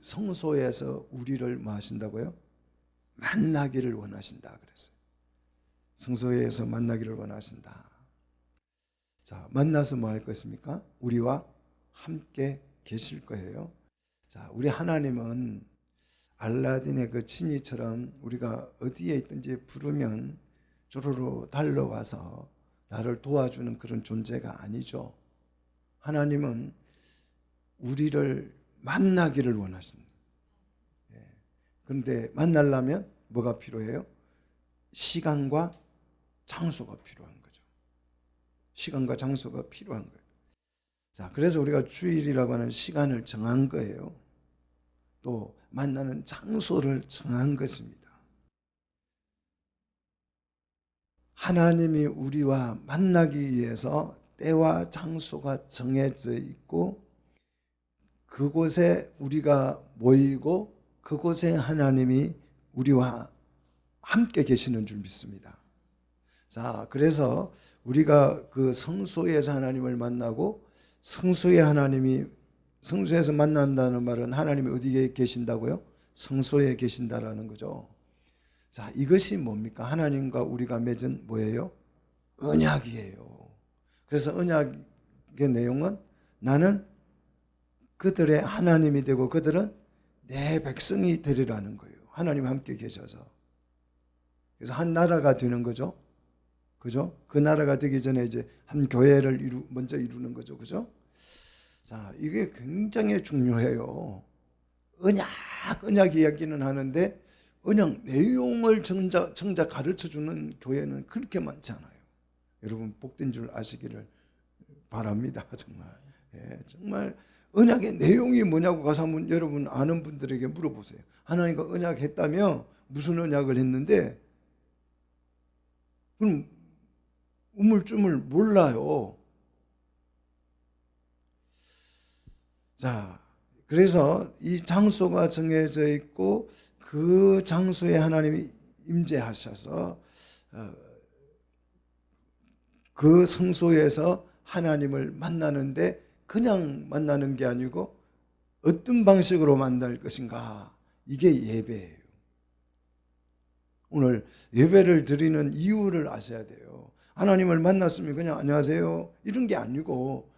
성소에서 우리를 뭐 하신다고요? 만나기를 원하신다 그랬어요. 성소에서 만나기를 원하신다. 자, 만나서 뭐 할 것입니까? 우리와 함께 계실 거예요. 자, 우리 하나님은 알라딘의 그 지니처럼 우리가 어디에 있든지 부르면 조르르 달려와서 나를 도와주는 그런 존재가 아니죠. 하나님은 우리를 만나기를 원하십니다. 그런데 만나려면 뭐가 필요해요? 시간과 장소가 필요한 거죠. 시간과 장소가 필요한 거예요. 자, 그래서 우리가 주일이라고 하는 시간을 정한 거예요. 또 만나는 장소를 정한 것입니다. 하나님이 우리와 만나기 위해서 때와 장소가 정해져 있고 그곳에 우리가 모이고 그곳에 하나님이 우리와 함께 계시는 줄 믿습니다. 자, 그래서 우리가 그 성소에서 하나님을 만나고 성소에서 만난다는 말은 하나님이 어디에 계신다고요? 성소에 계신다라는 거죠. 자, 이것이 뭡니까? 하나님과 우리가 맺은 뭐예요? 언약이에요. 그래서 언약의 내용은 나는 그들의 하나님이 되고 그들은 내 백성이 되리라는 거예요. 하나님 함께 계셔서. 그래서 한 나라가 되는 거죠. 그죠? 그 나라가 되기 전에 이제 한 교회를 먼저 이루는 거죠. 그죠? 자, 이게 굉장히 중요해요. 언약 이야기는 하는데 언약 내용을 정작 가르쳐 주는 교회는 그렇게 많지 않아요. 여러분 복된 줄 아시기를 바랍니다. 정말. 예, 정말 언약의 내용이 뭐냐고 가서 한번 여러분 아는 분들에게 물어보세요. 하나님과 언약했다며 무슨 언약을 했는데 그럼 우물쭈물 몰라요. 자, 그래서 이 장소가 정해져 있고 그 장소에 하나님이 임재하셔서 그 성소에서 하나님을 만나는데 그냥 만나는 게 아니고 어떤 방식으로 만날 것인가? 이게 예배예요. 오늘 예배를 드리는 이유를 아셔야 돼요. 하나님을 만났으면 그냥 안녕하세요 이런 게 아니고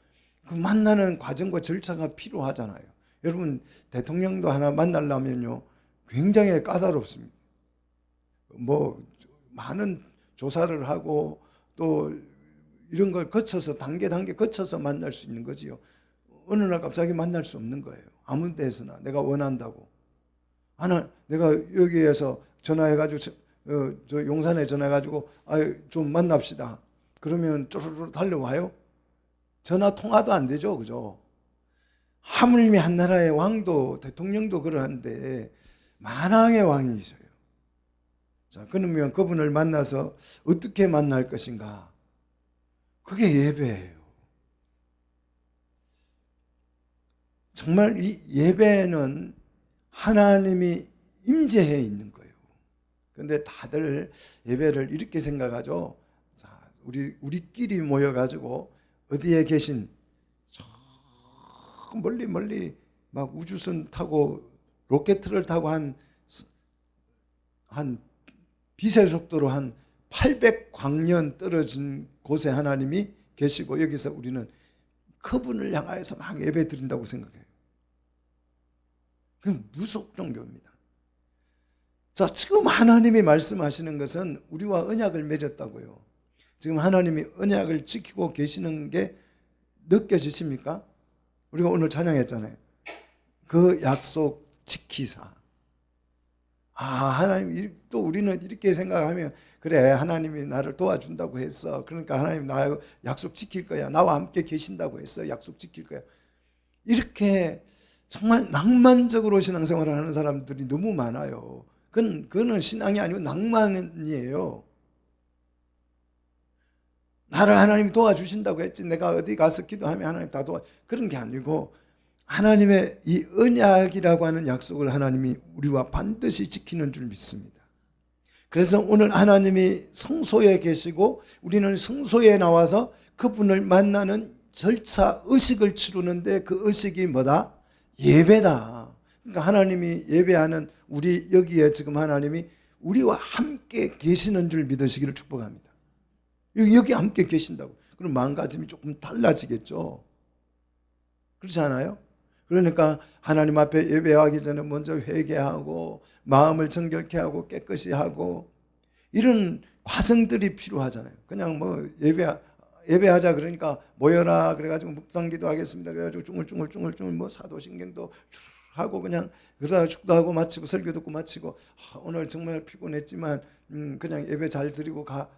그 만나는 과정과 절차가 필요하잖아요. 여러분 대통령도 하나 만나려면요 굉장히 까다롭습니다. 뭐 많은 조사를 하고 또 이런 걸 거쳐서 단계 거쳐서 만날 수 있는 거지요. 어느 날 갑자기 만날 수 없는 거예요. 아무 데서나 내가 원한다고. 내가 여기에서 전화해가지고 저 용산에 전화해가지고 좀 만납시다. 그러면 쪼르르 달려와요? 전화 통화도 안 되죠, 그죠? 하물며 한 나라의 왕도 대통령도 그러한데 만왕의 왕이셔요. 자, 그러면 그분을 만나서 어떻게 만날 것인가? 그게 예배예요. 정말 이 예배는 하나님이 임재해 있는 거예요. 그런데 다들 예배를 이렇게 생각하죠. 자, 우리끼리 모여가지고 어디에 계신 저 멀리 막 우주선 타고 로켓을 타고 한 빛의 속도로 한 800광년 떨어진 곳에 하나님이 계시고 여기서 우리는 그분을 향하여서 막 예배 드린다고 생각해요. 그건 무속 종교입니다. 자, 지금 하나님이 말씀하시는 것은 우리와 언약을 맺었다고요. 지금 하나님이 언약을 지키고 계시는 게 느껴지십니까? 우리가 오늘 찬양했잖아요. 그 약속 지키사. 하나님, 또 우리는 이렇게 생각하면 그래, 하나님이 나를 도와준다고 했어. 그러니까 하나님 나 약속 지킬 거야. 나와 함께 계신다고 했어. 약속 지킬 거야. 이렇게 정말 낭만적으로 신앙생활을 하는 사람들이 너무 많아요. 그거는 신앙이 아니고 낭만이에요. 나를 하나님이 도와주신다고 했지. 내가 어디 가서 기도하면 하나님 다 그런 게 아니고 하나님의 이 언약이라고 하는 약속을 하나님이 우리와 반드시 지키는 줄 믿습니다. 그래서 오늘 하나님이 성소에 계시고 우리는 성소에 나와서 그분을 만나는 절차 의식을 치르는데 그 의식이 뭐다? 예배다. 그러니까 하나님이 예배하는 우리 여기에 지금 하나님이 우리와 함께 계시는 줄 믿으시기를 축복합니다. 여기 함께 계신다고. 그럼 마음가짐이 조금 달라지겠죠. 그렇지 않아요? 그러니까 하나님 앞에 예배하기 전에 먼저 회개하고 마음을 정결케 하고 깨끗이 하고 이런 과정들이 필요하잖아요. 그냥 뭐 예배하자 그러니까 모여라 그래가지고 묵상기도 하겠습니다. 그래가지고 쭝얼쭝얼 뭐 사도신경도 하고 그냥 그러다가 축도하고 마치고 설교 듣고 마치고 오늘 정말 피곤했지만 그냥 예배 잘 드리고 가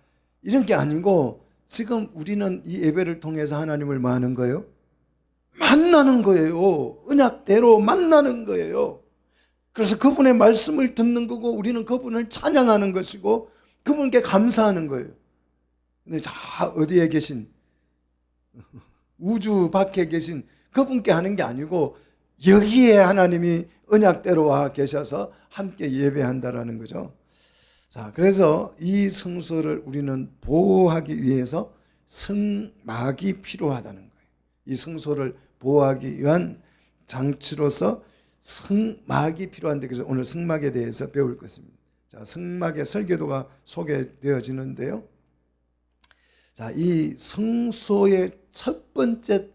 이런 게 아니고 지금 우리는 이 예배를 통해서 하나님을 뭐 하는 거예요? 만나는 거예요. 언약대로 만나는 거예요. 그래서 그분의 말씀을 듣는 거고 우리는 그분을 찬양하는 것이고 그분께 감사하는 거예요. 근데 저 어디에 계신 우주 밖에 계신 그분께 하는 게 아니고 여기에 하나님이 언약대로 와 계셔서 함께 예배한다라는 거죠. 자, 그래서 이 성소를 우리는 보호하기 위해서 성막이 필요하다는 거예요. 이 성소를 보호하기 위한 장치로서 성막이 필요한데 그래서 오늘 성막에 대해서 배울 것입니다. 자, 성막의 설계도가 소개되어지는데요. 자, 이 성소의 첫 번째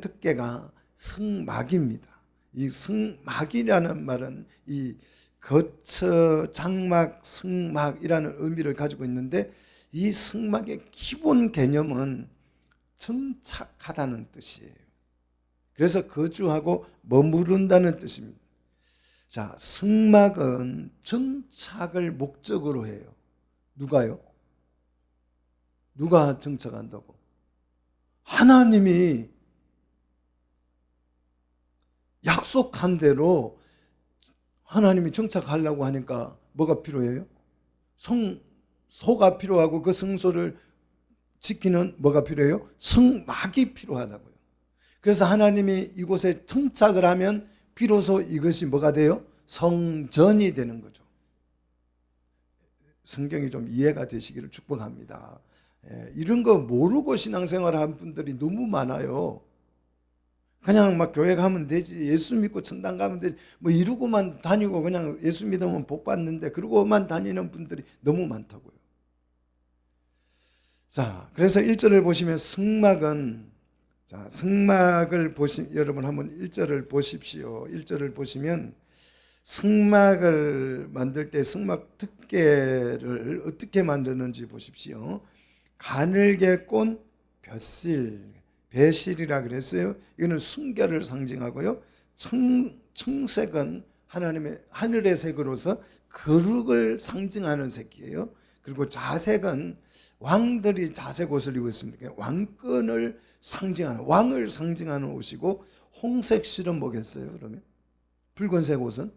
덮개가 성막입니다. 이 성막이라는 말은 이 거처, 장막, 성막이라는 의미를 가지고 있는데 이 성막의 기본 개념은 정착하다는 뜻이에요. 그래서 거주하고 머무른다는 뜻입니다. 자, 성막은 정착을 목적으로 해요. 누가요? 누가 정착한다고? 하나님이 약속한 대로 하나님이 정착하려고 하니까 뭐가 필요해요? 성소가 필요하고 그 성소를 지키는 뭐가 필요해요? 성막이 필요하다고요. 그래서 하나님이 이곳에 정착을 하면 비로소 이것이 뭐가 돼요? 성전이 되는 거죠. 성경이 좀 이해가 되시기를 축복합니다. 이런 거 모르고 신앙생활 하는 분들이 너무 많아요. 그냥 막 교회 가면 되지, 예수 믿고 천당 가면 되지, 뭐 이러고만 다니고 그냥 예수 믿으면 복 받는데 그러고만 다니는 분들이 너무 많다고요. 자, 그래서 1절을 보시면 성막은, 자, 성막을 여러분 한번 1절을 보십시오. 1절을 보시면 성막을 만들 때 성막 덮개를 어떻게 만드는지 보십시오. 가늘게 꼰 배실이라 그랬어요. 이거는 순결을 상징하고요. 청색은 하나님의 하늘의 색으로서 거룩을 상징하는 색이에요. 그리고 자색은 왕들이 자색 옷을 입고 있습니다. 왕권을 상징하는, 왕을 상징하는 옷이고, 홍색 실은 뭐겠어요? 그러면 붉은색 옷은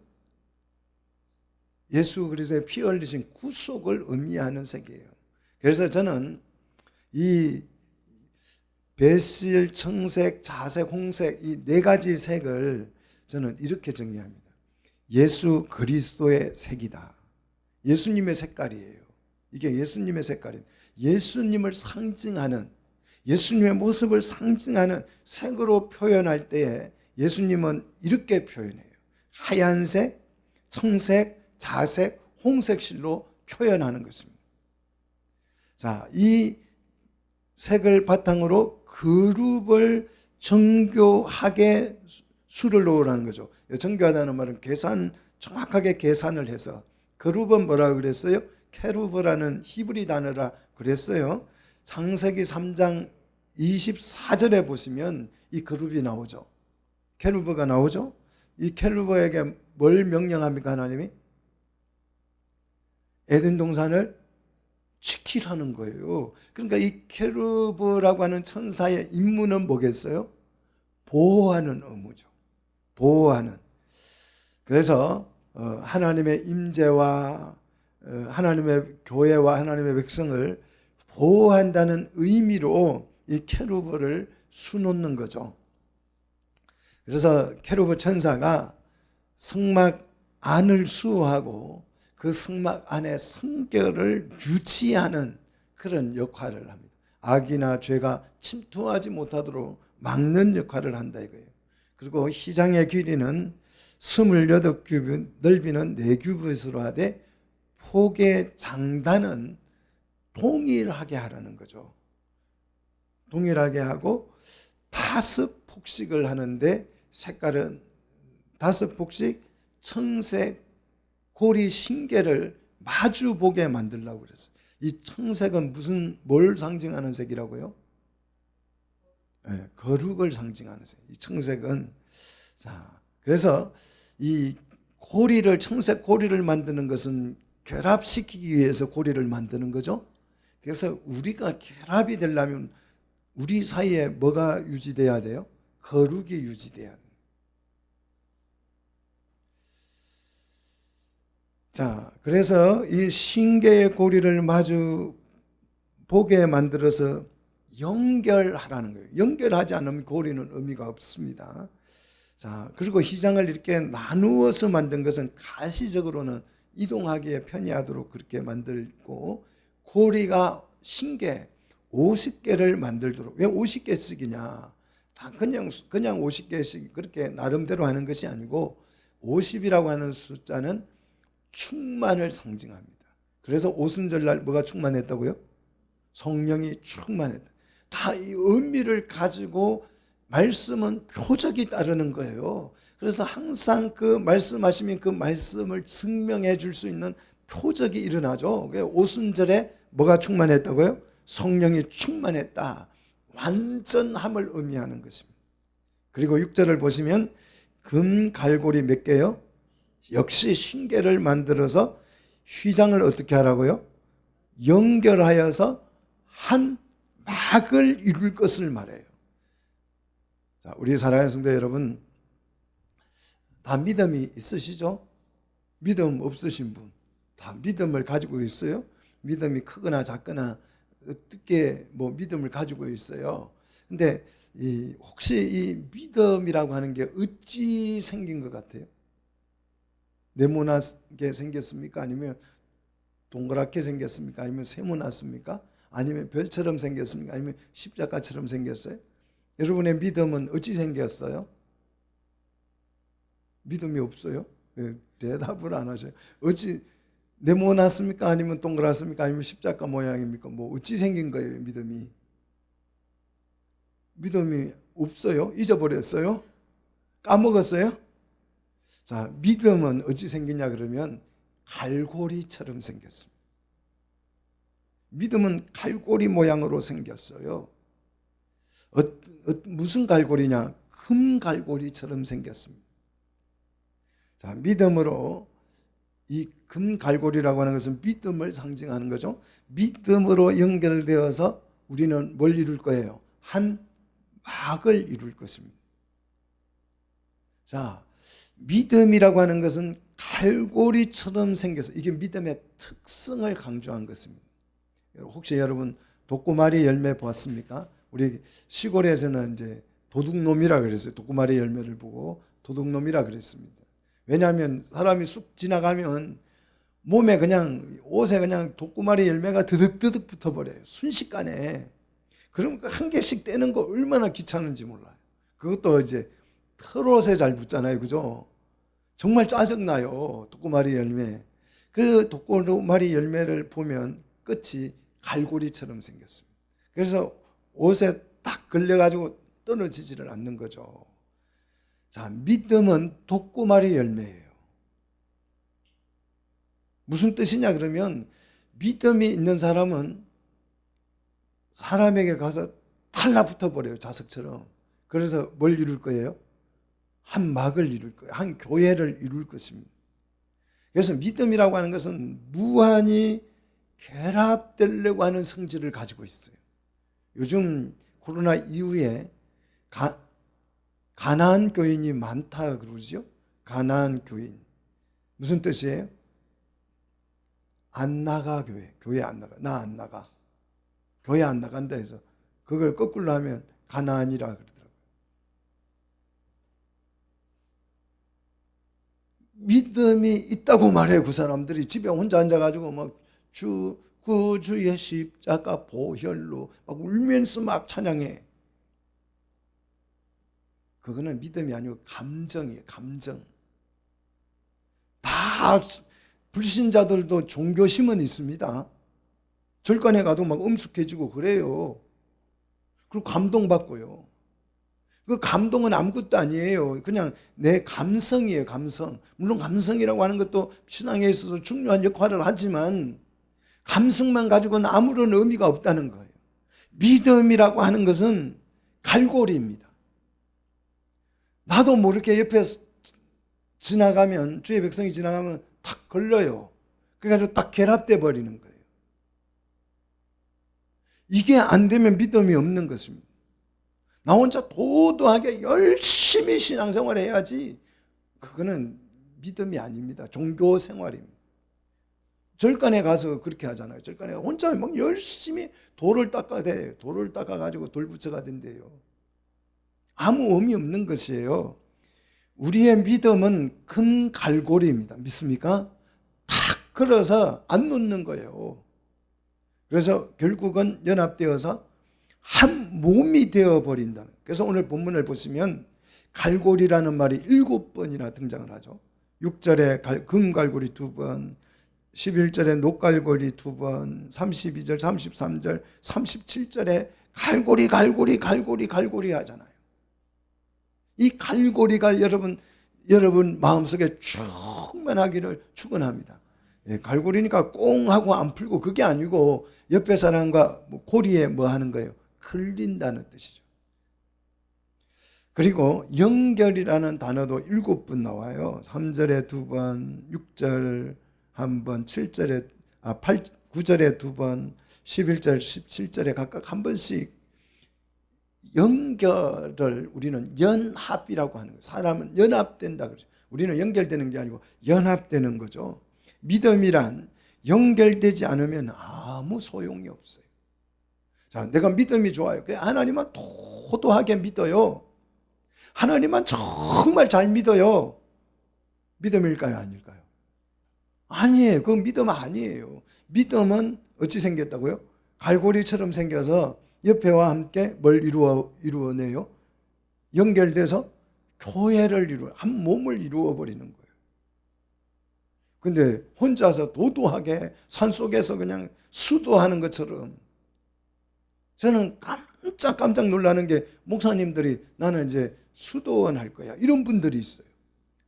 예수 그리스도의 피 흘리신 구속을 의미하는 색이에요. 그래서 저는 이 배실, 청색, 자색, 홍색 이 네 가지 색을 저는 이렇게 정의합니다. 예수 그리스도의 색이다. 예수님의 색깔이에요. 이게 예수님의 색깔입니다. 예수님을 상징하는, 예수님의 모습을 상징하는 색으로 표현할 때에 예수님은 이렇게 표현해요. 하얀색, 청색, 자색, 홍색 실로 표현하는 것입니다. 자, 이 색을 바탕으로 그룹을 정교하게 수를 놓으라는 거죠. 정교하다는 말은 정확하게 계산을 해서, 그룹은 뭐라고 그랬어요? 케루브라는 히브리 단어라 그랬어요. 창세기 3장 24절에 보시면 이 그룹이 나오죠. 케루브가 나오죠. 이 케루브에게 뭘 명령합니까, 하나님이? 에덴 동산을 지키라는 거예요. 그러니까 이 케루브라고 하는 천사의 임무는 뭐겠어요? 보호하는 의무죠. 보호하는. 그래서 하나님의 임재와 하나님의 교회와 하나님의 백성을 보호한다는 의미로 이 케루브를 수놓는 거죠. 그래서 케루브 천사가 성막 안을 수호하고 그 성막 안에 성결을 유지하는 그런 역할을 합니다. 악이나 죄가 침투하지 못하도록 막는 역할을 한다 이거예요. 그리고 휘장의 길이는 28규빗, 넓이는 4규빗으로 하되 폭의 장단은 동일하게 하라는 거죠. 동일하게 하고 5폭씩을 하는데 색깔은 5폭씩 청색 고리 신계를 마주 보게 만들려고 그랬어요. 이 청색은 뭘 상징하는 색이라고요? 네, 거룩을 상징하는 색. 이 청색은, 자, 그래서 이 고리를, 청색 고리를 만드는 것은 결합시키기 위해서 고리를 만드는 거죠. 그래서 우리가 결합이 되려면 우리 사이에 뭐가 유지돼야 돼요? 거룩이 유지돼야 돼요. 자, 그래서 이 신계의 고리를 마주 보게 만들어서 연결하라는 거예요. 연결하지 않으면 고리는 의미가 없습니다. 자, 그리고 휘장을 이렇게 나누어서 만든 것은 가시적으로는 이동하기에 편리하도록 그렇게 만들고, 고리가 신계 50개를 만들도록. 왜 50개씩이냐? 다 그냥 50개씩 그렇게 나름대로 하는 것이 아니고, 50이라고 하는 숫자는 충만을 상징합니다. 그래서 오순절날 뭐가 충만했다고요? 성령이 충만했다. 다 이 의미를 가지고 말씀은 표적이 따르는 거예요. 그래서 항상 그 말씀하시면 그 말씀을 증명해 줄 수 있는 표적이 일어나죠. 오순절에 뭐가 충만했다고요? 성령이 충만했다. 완전함을 의미하는 것입니다. 그리고 6절을 보시면 금 갈고리 몇 개요? 역시 신계를 만들어서 휘장을 어떻게 하라고요? 연결하여서 한 막을 이룰 것을 말해요. 자, 우리 사랑하는 성도 여러분, 다 믿음이 있으시죠? 믿음 없으신 분, 다 믿음을 가지고 있어요? 믿음이 크거나 작거나 어떻게 믿음을 가지고 있어요. 근데 혹시 이 믿음이라고 하는 게 어찌 생긴 것 같아요? 네모나게 생겼습니까? 아니면 동그랗게 생겼습니까? 아니면 세모났습니까? 아니면 별처럼 생겼습니까? 아니면 십자가처럼 생겼어요? 여러분의 믿음은 어찌 생겼어요? 믿음이 없어요? 왜 대답을 안 하셔요? 어찌 네모났습니까? 아니면 동그랗습니까? 아니면 십자가 모양입니까? 어찌 생긴 거예요, 믿음이? 믿음이 없어요? 잊어버렸어요? 까먹었어요? 자, 믿음은 어찌 생기냐 그러면 갈고리처럼 생겼습니다. 믿음은 갈고리 모양으로 생겼어요. 무슨 갈고리냐? 금 갈고리처럼 생겼습니다. 자, 믿음으로, 이 금 갈고리라고 하는 것은 믿음을 상징하는 거죠. 믿음으로 연결되어서 우리는 뭘 이룰 거예요? 한 막을 이룰 것입니다. 자, 믿음이라고 하는 것은 갈고리처럼 생겨서, 이게 믿음의 특성을 강조한 것입니다. 혹시 여러분 독고마리 열매 보았습니까? 우리 시골에서는 이제 도둑놈이라 그랬어요. 독고마리 열매를 보고 도둑놈이라 그랬습니다. 왜냐하면 사람이 쑥 지나가면 몸에 그냥, 옷에 그냥 독고마리 열매가 드득드득 붙어버려요. 순식간에. 그럼 한 개씩 떼는 거 얼마나 귀찮은지 몰라요. 그것도 이제 털옷에 잘 붙잖아요. 그죠? 정말 짜증나요. 독고마리 열매. 그 독고마리 열매를 보면 끝이 갈고리처럼 생겼습니다. 그래서 옷에 딱 걸려가지고 떨어지지를 않는 거죠. 자, 믿음은 독고마리 열매예요. 무슨 뜻이냐 그러면, 믿음이 있는 사람은 사람에게 가서 달라붙어 버려요. 자석처럼. 그래서 뭘 이룰 거예요? 한 막을 이룰 거예요. 한 교회를 이룰 것입니다. 그래서 믿음이라고 하는 것은 무한히 결합되려고 하는 성질을 가지고 있어요. 요즘 코로나 이후에 가나안 교인이 많다 그러죠. 가나안 교인. 무슨 뜻이에요? 안 나가 교회 안 나가. 나 안 나가. 교회 안 나간다 해서 그걸 거꾸로 하면 가나안이라 그러더라고요. 믿음이 있다고 말해요. 그 사람들이 집에 혼자 앉아가지고 막 주의 십자가 보혈로 막 울면서 막 찬양해. 그거는 믿음이 아니고 감정이에요. 감정. 다 불신자들도 종교심은 있습니다. 절간에 가도 막 엄숙해지고 그래요. 그리고 감동받고요. 그 감동은 아무것도 아니에요. 그냥 내 감성이에요. 감성. 물론 감성이라고 하는 것도 신앙에 있어서 중요한 역할을 하지만 감성만 가지고는 아무런 의미가 없다는 거예요. 믿음이라고 하는 것은 갈고리입니다. 나도 모르게 옆에 지나가면, 주의 백성이 지나가면 탁 걸려요. 그래가지고 딱 결합돼 버리는 거예요. 이게 안 되면 믿음이 없는 것입니다. 나 혼자 도도하게 열심히 신앙생활 해야지, 그거는 믿음이 아닙니다. 종교 생활입니다. 절간에 가서 그렇게 하잖아요. 절간에 혼자 막 열심히 돌을 닦아대요. 돌을 닦아가지고 돌부처가 된대요. 아무 의미 없는 것이에요. 우리의 믿음은 큰 갈고리입니다. 믿습니까? 탁 걸어서 안 놓는 거예요. 그래서 결국은 연합되어서 한 몸이 되어버린다는. 그래서 오늘 본문을 보시면 갈고리라는 말이 7번이나 등장을 하죠. 6절에 금갈고리 2번, 11절에 녹갈고리 2번, 32절, 33절, 37절에 갈고리 갈고리 갈고리 갈고리 하잖아요. 이 갈고리가 여러분 마음속에 충만하기를 축원합니다. 예, 갈고리니까 꽁 하고 안 풀고 그게 아니고 옆에 사람과 고리에 뭐 하는 거예요? 흘린다는 뜻이죠. 그리고 연결이라는 단어도 7번 나와요. 3절에 2번, 6절 1번, 9절에 2번, 11절, 17절에 각각 한 번씩 연결을 우리는 연합이라고 하는 거예요. 사람은 연합된다 그러죠. 우리는 연결되는 게 아니고 연합되는 거죠. 믿음이란 연결되지 않으면 아무 소용이 없어요. 자, 내가 믿음이 좋아요. 하나님만 도도하게 믿어요. 하나님만 정말 잘 믿어요. 믿음일까요? 아닐까요? 아니에요. 그건 믿음 아니에요. 믿음은 어찌 생겼다고요? 갈고리처럼 생겨서 옆에와 함께 뭘 이루어내요? 연결돼서 교회를 한 몸을 이루어버리는 거예요. 근데 혼자서 도도하게 산속에서 그냥 수도하는 것처럼, 저는 깜짝 놀라는 게 목사님들이 나는 이제 수도원 할 거야, 이런 분들이 있어요.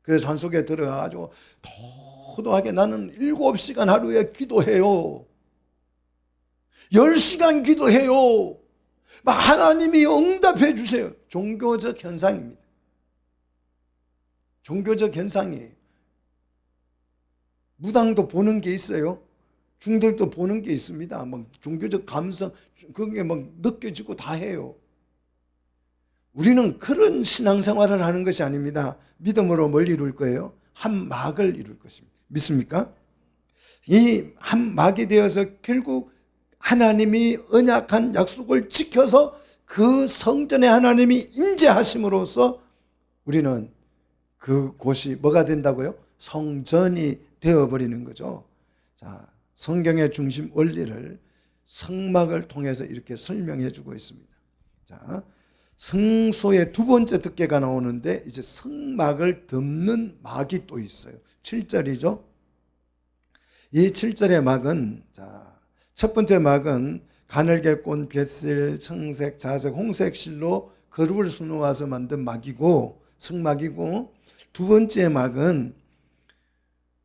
그래서 산속에 들어가가지고 도도하게 나는 7시간 하루에 기도해요. 10시간 기도해요. 막 하나님이 응답해 주세요. 종교적 현상입니다. 종교적 현상이에요. 무당도 보는 게 있어요. 중들도 보는 게 있습니다. 막 종교적 감성, 그게 막 느껴지고 다 해요. 우리는 그런 신앙생활을 하는 것이 아닙니다. 믿음으로 뭘 이룰 거예요? 한 막을 이룰 것입니다. 믿습니까? 이 한 막이 되어서 결국 하나님이 언약한 약속을 지켜서 그 성전에 하나님이 임재하심으로써 우리는 그곳이 뭐가 된다고요? 성전이 되어버리는 거죠. 자, 성경의 중심 원리를 성막을 통해서 이렇게 설명해 주고 있습니다. 자, 성소의 두 번째 덮개가 나오는데 이제 성막을 덮는 막이 또 있어요. 7절이죠. 이 7절의 막은, 자, 첫 번째 막은 가늘게 꼰 뱃실, 청색, 자색, 홍색 실로 거룩을 수놓아서 만든 막이고, 성막이고, 두 번째 막은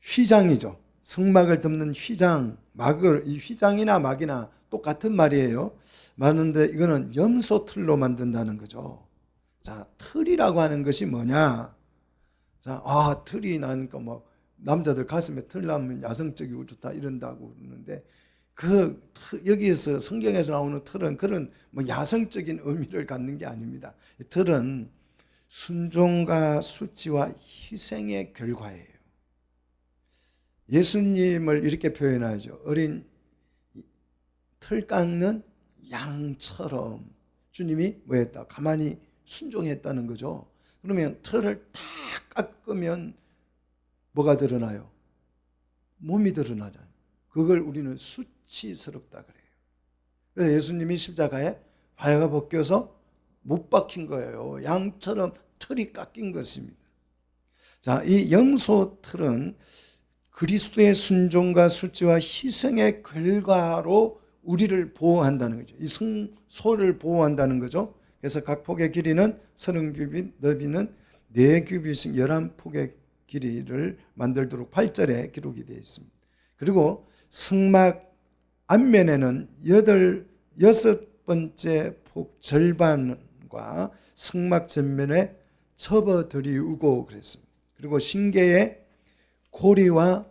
휘장이죠. 성막을 덮는 휘장, 막을, 이 휘장이나 막이나 똑같은 말이에요. 많은데 이거는 염소 틀로 만든다는 거죠. 자, 틀이라고 하는 것이 뭐냐? 자, 틀이 나니까 뭐 남자들 가슴에 틀 나면 야성적이고 좋다 이런다고 그러는데, 여기에서 성경에서 나오는 틀은 그런 뭐 야성적인 의미를 갖는 게 아닙니다. 틀은 순종과 수치와 희생의 결과예요. 예수님을 이렇게 표현하죠. 어린 틀 깎는 양처럼 주님이 뭐 했다? 가만히 순종했다는 거죠. 그러면 틀을 다 깎으면 뭐가 드러나요? 몸이 드러나잖아요. 그걸 우리는 수치스럽다 그래요. 그래서 예수님이 십자가에 발가 벗겨서 못 박힌 거예요. 양처럼 틀이 깎인 것입니다. 자, 이 염소 틀은 그리스도의 순종과 수치와 희생의 결과로 우리를 보호한다는 거죠. 이 성소를 보호한다는 거죠. 그래서 각 폭의 길이는 30규빗, 너비는 4규빗씩 11폭의 길이를 만들도록 8절에 기록이 되어 있습니다. 그리고 성막 앞면에는 6번째 폭 절반과 성막 전면에 접어들이우고 그랬습니다. 그리고 신계에 고리와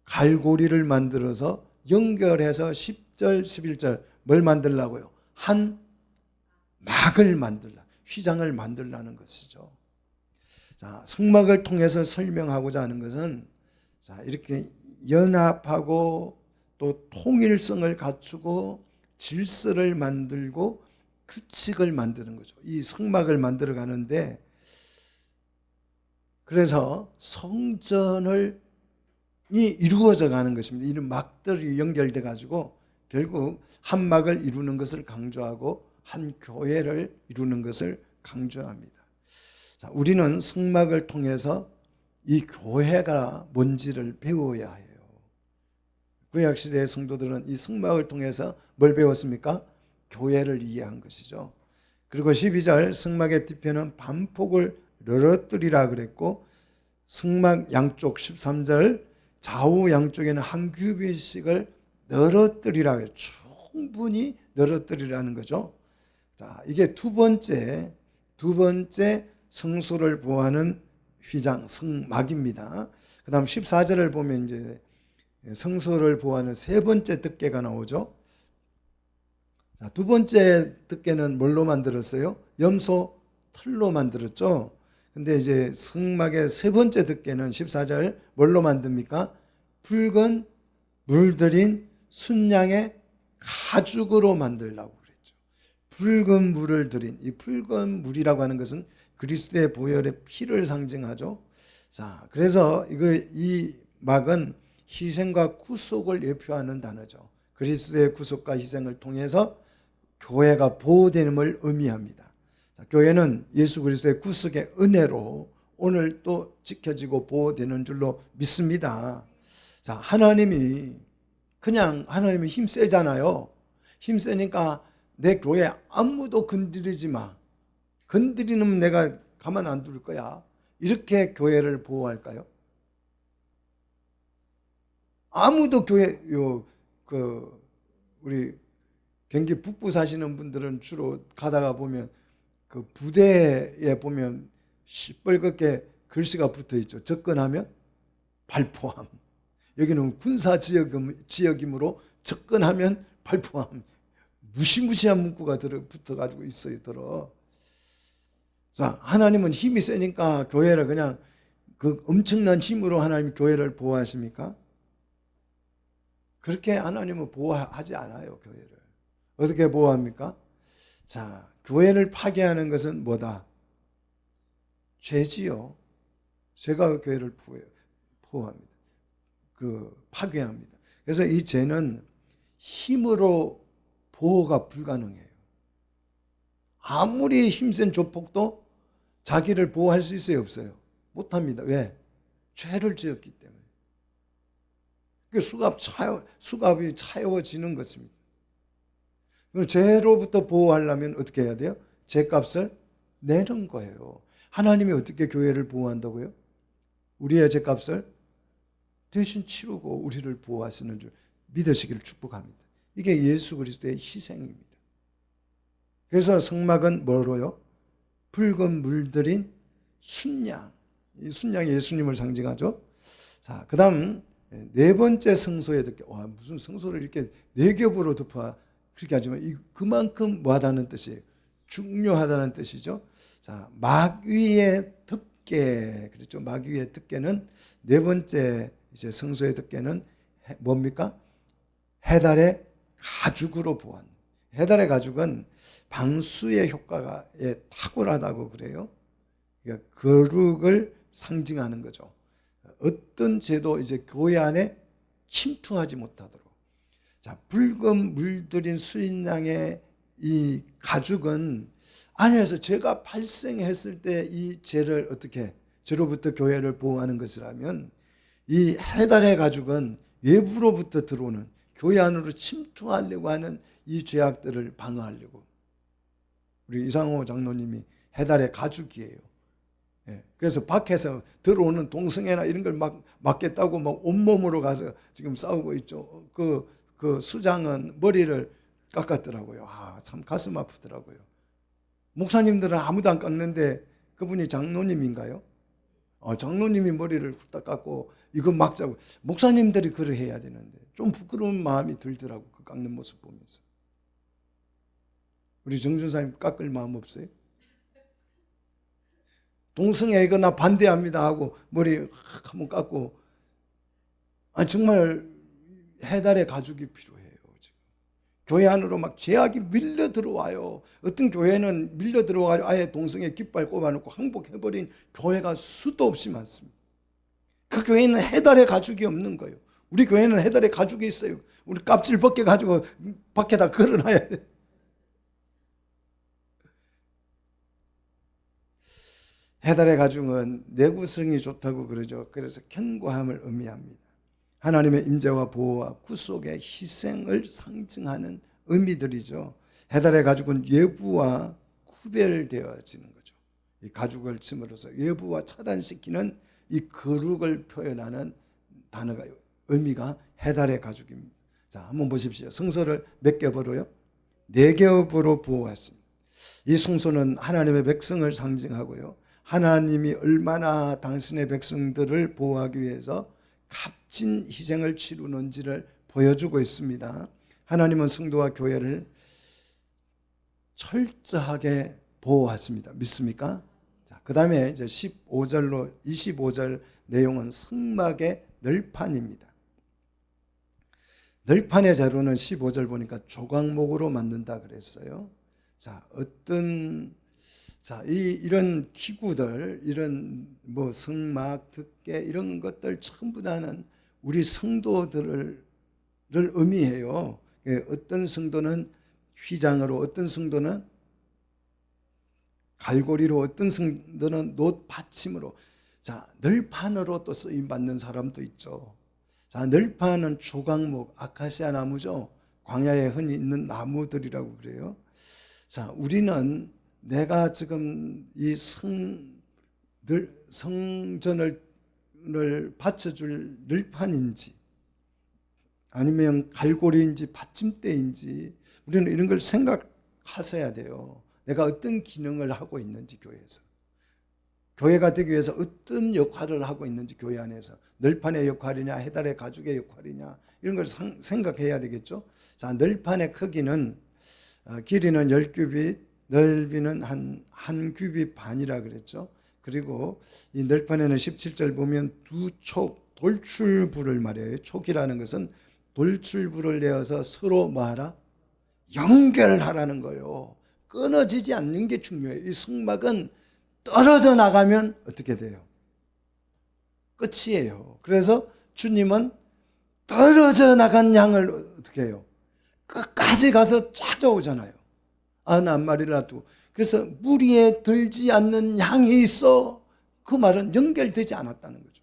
갈고리를 만들어서 연결해서 10절, 11절 뭘 만들라고요? 한 막을 만들라, 휘장을 만들라는 것이죠. 자, 성막을 통해서 설명하고자 하는 것은 자, 이렇게 연합하고 또 통일성을 갖추고 질서를 만들고 규칙을 만드는 거죠. 이 성막을 만들어 가는데 그래서 성전이 이루어져 가는 것입니다. 이런 막들이 연결돼 가지고 결국 한 막을 이루는 것을 강조하고 한 교회를 이루는 것을 강조합니다. 자, 우리는 성막을 통해서 이 교회가 뭔지를 배워야 해요. 구약시대의 성도들은 이 성막을 통해서 뭘 배웠습니까? 교회를 이해한 것이죠. 그리고 12절 성막의 뒤편은 반폭을 늘어뜨리라 그랬고 성막 양쪽 13절 좌우 양쪽에는 한 규빗씩을 늘어뜨리라 그래요. 충분히 늘어뜨리라는 거죠. 자, 이게 두 번째 성소를 보호하는 휘장 성막입니다. 그 다음 14절을 보면 이제 성소를 보호하는 세 번째 덮개가 나오죠. 자, 두 번째 덮개는 뭘로 만들었어요? 염소 털로 만들었죠. 근데 이제 성막의 세 번째 덮개는 14절 뭘로 만듭니까? 붉은 물들인 순양의 가죽으로 만들라고 그랬죠. 붉은 물을 들인, 이 붉은 물이라고 하는 것은 그리스도의 보혈의 피를 상징하죠. 자, 그래서 이 막은 희생과 구속을 예표하는 단어죠. 그리스도의 구속과 희생을 통해서 교회가 보호됨을 의미합니다. 자, 교회는 예수 그리스도의 구속의 은혜로 오늘 또 지켜지고 보호되는 줄로 믿습니다. 자, 하나님이 힘 세잖아요. 힘 세니까 내 교회 아무도 건드리지 마. 건드리면 내가 가만 안 둘 거야. 이렇게 교회를 보호할까요? 아무도 우리 경기 북부 사시는 분들은 주로 가다가 보면 그 부대에 보면 시뻘겋게 글씨가 붙어 있죠. 접근하면 발포함. 여기는 군사 지역이므로 접근하면 발포함. 무시무시한 문구가 붙어가지고 있어요. 자, 하나님은 힘이 세니까 교회를 그냥 그 엄청난 힘으로 하나님 교회를 보호하십니까? 그렇게 하나님은 보호하지 않아요, 교회를. 어떻게 보호합니까? 자, 교회를 파괴하는 것은 뭐다? 죄지요. 죄가 교회를 보호합니다. 파괴합니다. 그래서 이 죄는 힘으로 보호가 불가능해요. 아무리 힘센 조폭도 자기를 보호할 수 있어요, 없어요? 못합니다. 왜? 죄를 지었기 때문에. 수갑이 차여워지는 것입니다. 그럼 죄로부터 보호하려면 어떻게 해야 돼요? 죄값을 내는 거예요. 하나님이 어떻게 교회를 보호한다고요? 우리의 죄값을 대신 치르고 우리를 보호하시는 줄 믿으시기를 축복합니다. 이게 예수 그리스도의 희생입니다. 그래서 성막은 뭐로요? 붉은 물들인 순양. 이 순양이 예수님을 상징하죠. 자, 그 다음 네 번째 성소에 무슨 성소를 이렇게 네 겹으로 덮어 그렇게 하지만 그만큼 뭐하다는 뜻이에요? 중요하다는 뜻이죠. 자, 막 위의 덮개 그랬죠. 막 위의 덮개는 네 번째 이제 성소의 덮개는 뭡니까? 해달의 가죽으로 보호한. 해달의 가죽은 방수의 효과가 탁월하다고 그래요. 그러니까 거룩을 상징하는 거죠. 어떤 죄도 이제 교회 안에 침투하지 못하도록. 자, 붉은 물들인 수인양의 이 가죽은 안에서 죄가 발생했을 때 이 죄를 어떻게, 죄로부터 교회를 보호하는 것이라면, 이 해달의 가죽은 외부로부터 들어오는, 교회 안으로 침투하려고 하는 이 죄악들을 방어하려고. 우리 이상호 장로님이 해달의 가죽이에요. 예, 그래서 밖에서 들어오는 동성애나 이런 걸 막 막겠다고 막 온몸으로 가서 지금 싸우고 있죠. 그 수장은 머리를 깎았더라고요. 참 가슴 아프더라고요. 목사님들은 아무도 안 깎는데 그분이 장로님인가요? 장로님이 머리를 후딱 깎고 이거 막자고. 목사님들이 그래 해야 되는데 좀 부끄러운 마음이 들더라고, 그 깎는 모습 보면서. 우리 정준사님 깎을 마음 없어요? 동성애거나 반대합니다 하고 머리 한번 깎고. 정말 해달의 가죽이 필요해요. 지금 교회 안으로 막 죄악이 밀려 들어와요. 어떤 교회는 밀려 들어와서 아예 동성애 깃발 꼽아놓고 항복해버린 교회가 수도 없이 많습니다. 그 교회는 해달의 가죽이 없는 거예요. 우리 교회는 해달의 가죽이 있어요. 우리 껍질 벗겨가지고 밖에다 걸어놔야 돼. 해달의 가죽은 내구성이 좋다고 그러죠. 그래서 견고함을 의미합니다. 하나님의 임재와 보호와 구속의 희생을 상징하는 의미들이죠. 해달의 가죽은 외부와 구별되어지는 거죠. 이 가죽을 침으로써 외부와 차단시키는 이 거룩을 표현하는 단어가, 의미가 해달의 가죽입니다. 자, 한번 보십시오. 성소를 몇 겹으로요? 4겹으로 보호했습니다. 이 성소는 하나님의 백성을 상징하고요, 하나님이 얼마나 당신의 백성들을 보호하기 위해서 값진 희생을 치르는지를 보여주고 있습니다. 하나님은 성도와 교회를 철저하게 보호했습니다. 믿습니까? 자, 그 다음에 이제 15절로 25절 내용은 성막의 널판입니다. 널판의 재료는 15절 보니까 조각목으로 만든다 그랬어요. 자, 이런 기구들, 이런 뭐 성막, 덮개 이런 것들 전부 다는 우리 성도들을 의미해요. 어떤 성도는 휘장으로, 어떤 성도는 갈고리로, 어떤 성도는 놋 받침으로. 자, 널판으로 또 쓰임 받는 사람도 있죠. 자, 널판은 조각목, 아카시아 나무죠. 광야에 흔히 있는 나무들이라고 그래요. 자, 우리는 내가 지금 이 성전을 받쳐줄 널판인지 아니면 갈고리인지 받침대인지 우리는 이런 걸 생각하셔야 돼요. 내가 어떤 기능을 하고 있는지, 교회에서. 교회가 되기 위해서 어떤 역할을 하고 있는지, 교회 안에서. 널판의 역할이냐, 해달의 가죽의 역할이냐, 이런 걸 생각해야 되겠죠. 자, 널판의 크기는 길이는 10규빗, 넓이는 한 규빗 반이라 그랬죠. 그리고 이 널판에는 17절 보면 두 촉, 돌출부를 말해요. 촉이라는 것은 돌출부를 내어서 서로 뭐하라? 연결하라는 거예요. 끊어지지 않는 게 중요해요. 이 성막은 떨어져 나가면 어떻게 돼요? 끝이에요. 그래서 주님은 떨어져 나간 양을 어떻게 해요? 끝까지 가서 찾아오잖아요. 한 마리를 놔두고. 그래서 무리에 들지 않는 양이 있어. 그 말은 연결되지 않았다는 거죠.